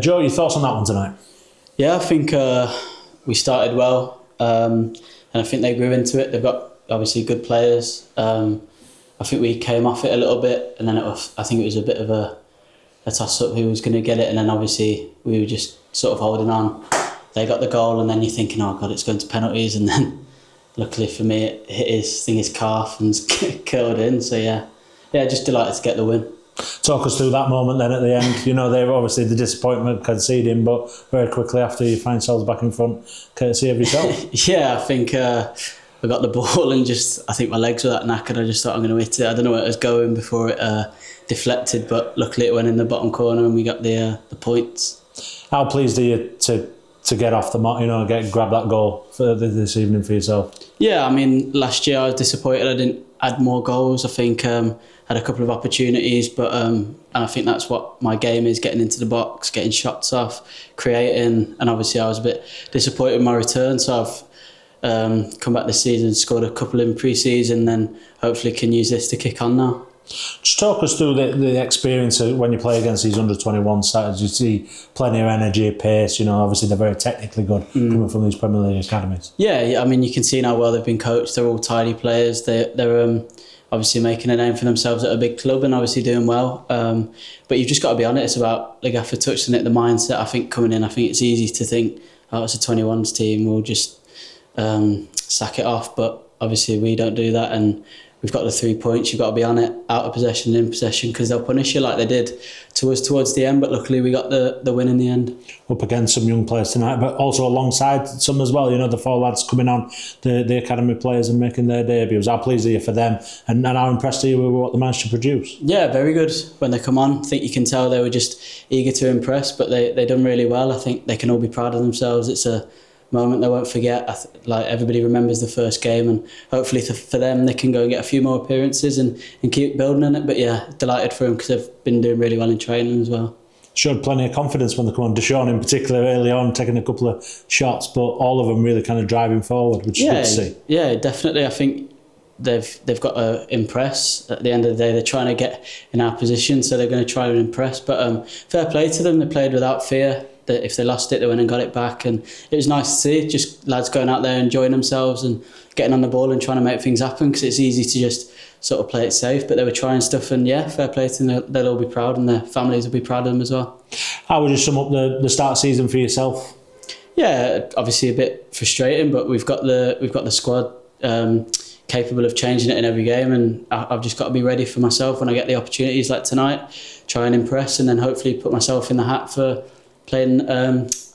Joe, your thoughts on that one tonight? Yeah, I think we started well, and I think they grew into it. They've got obviously good players. I think we came off it a little bit, and then I think it was a bit of a toss-up who was going to get it, and then obviously we were just sort of holding on. They got the goal, and then you're thinking, oh God, it's going to penalties, and then luckily for me, it hit his calf and curled in. So yeah, just delighted to get the win. Talk us through that moment then at the end. You know, they were obviously the disappointment conceding, but very quickly after you find yourselves back in front, courtesy of yourself. Yeah, I think I got the ball and I think my legs were that knackered. I just thought I'm going to hit it. I don't know where it was going before it deflected, but luckily it went in the bottom corner and we got the points. How pleased are you to get off the mat, grab that goal for this evening for yourself? Yeah, I mean, last year I was disappointed I didn't add more goals. I think had a couple of opportunities, but and I think that's what my game is, getting into the box, getting shots off, creating, and obviously I was a bit disappointed in my return, so I've come back this season, scored a couple in pre-season, then hopefully can use this to kick on now. Just talk us through the experience of when you play against these under-21 sides. You see plenty of energy, pace, obviously they're very technically good coming from these Premier League academies. Yeah, I mean, you can see how well they've been coached. They're all tidy players. They're obviously making a name for themselves at a big club and obviously doing well. But you've just got to be on it. It's about, the gaffer touched on it, the mindset. I think coming in, I think it's easy to think, oh, it's a 21s team, we'll just sack it off. But obviously we don't do that, and we've got the 3 points. You've got to be on it, out of possession and in possession, because they'll punish you like they did to us towards the end. But luckily we got the win in the end. Up against some young players tonight, but also alongside some as well. The 4 lads coming on, the academy players and making their debuts. How pleased are you for them, and how impressed are you with what they managed to produce? Yeah, very good when they come on. I think you can tell they were just eager to impress, but they done really well. I think they can all be proud of themselves. It's a moment they won't forget. Everybody remembers the first game, and hopefully for them they can go and get a few more appearances and keep building on it. But yeah, delighted for them because they've been doing really well in training as well. Showed plenty of confidence when they come on. Deshaun in particular early on, taking a couple of shots, but all of them really kind of driving forward, which is good to see. Yeah, definitely. I think they've got to impress. At the end of the day, they're trying to get in our position, so they're going to try and impress. But fair play to them. They played without fear. That if they lost it, they went and got it back, and it was nice to see. Just lads going out there enjoying themselves and getting on the ball and trying to make things happen, because it's easy to just sort of play it safe, but they were trying stuff, and yeah, fair play to them. They'll all be proud, and their families will be proud of them as well. How would you sum up the start of the season for yourself? Yeah, obviously a bit frustrating, but we've got the squad capable of changing it in every game, and I've just got to be ready for myself when I get the opportunities like tonight, try and impress, and then hopefully put myself in the hat for playing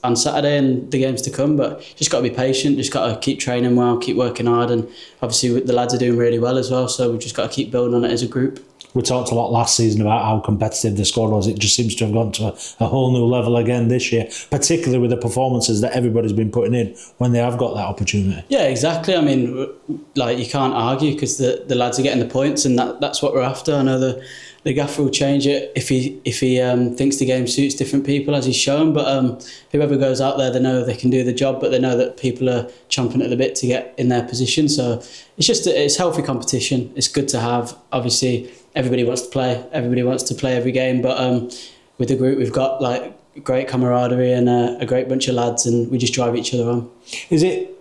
on Saturday and the games to come. But just got to be patient, just got to keep training well, keep working hard, and obviously the lads are doing really well as well, so we've just got to keep building on it as a group. We talked a lot last season about how competitive the squad was. It just seems to have gone to a whole new level again this year, particularly with the performances that everybody's been putting in when they have got that opportunity. Yeah, exactly. I mean, you can't argue, because the lads are getting the points, and that's what we're after. I know the gaffer will change it if he thinks the game suits different people, as he's shown. But whoever goes out there, they know they can do the job, but they know that people are chomping at the bit to get in their position. So it's healthy competition. It's good to have. Obviously, everybody wants to play. Everybody wants to play every game. But with the group, we've got great camaraderie and a great bunch of lads, and we just drive each other on. Is it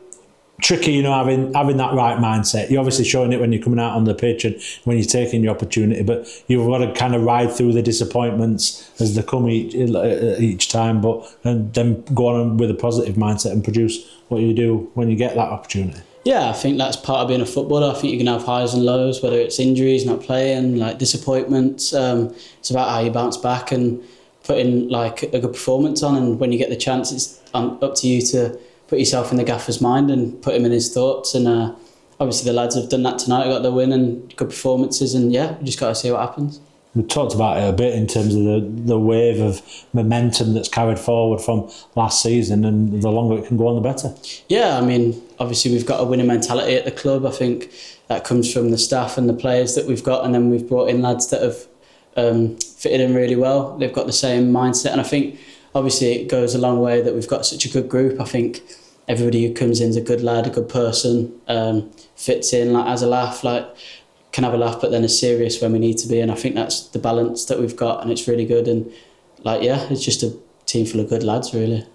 tricky, having that right mindset? You're obviously showing it when you're coming out on the pitch and when you're taking your opportunity, but you've got to kind of ride through the disappointments as they come each time, and then go on with a positive mindset and produce what you do when you get that opportunity. Yeah, I think that's part of being a footballer. I think you can have highs and lows, whether it's injuries, not playing, disappointments. It's about how you bounce back and putting a good performance on, and when you get the chance, it's up to you to put yourself in the gaffer's mind and put him in his thoughts. And obviously the lads have done that tonight, got the win and good performances, and yeah, we just got to see what happens. We talked about it a bit in terms of the wave of momentum that's carried forward from last season, and the longer it can go on, the better. Yeah, I mean, obviously we've got a winning mentality at the club. I think that comes from the staff and the players that we've got, and then we've brought in lads that have fitted in really well. They've got the same mindset, and I think obviously it goes a long way that we've got such a good group. I think everybody who comes in is a good lad, a good person, fits in, has a laugh, can have a laugh, but then is serious when we need to be. And I think that's the balance that we've got, and it's really good. And it's just team full of good lads, really.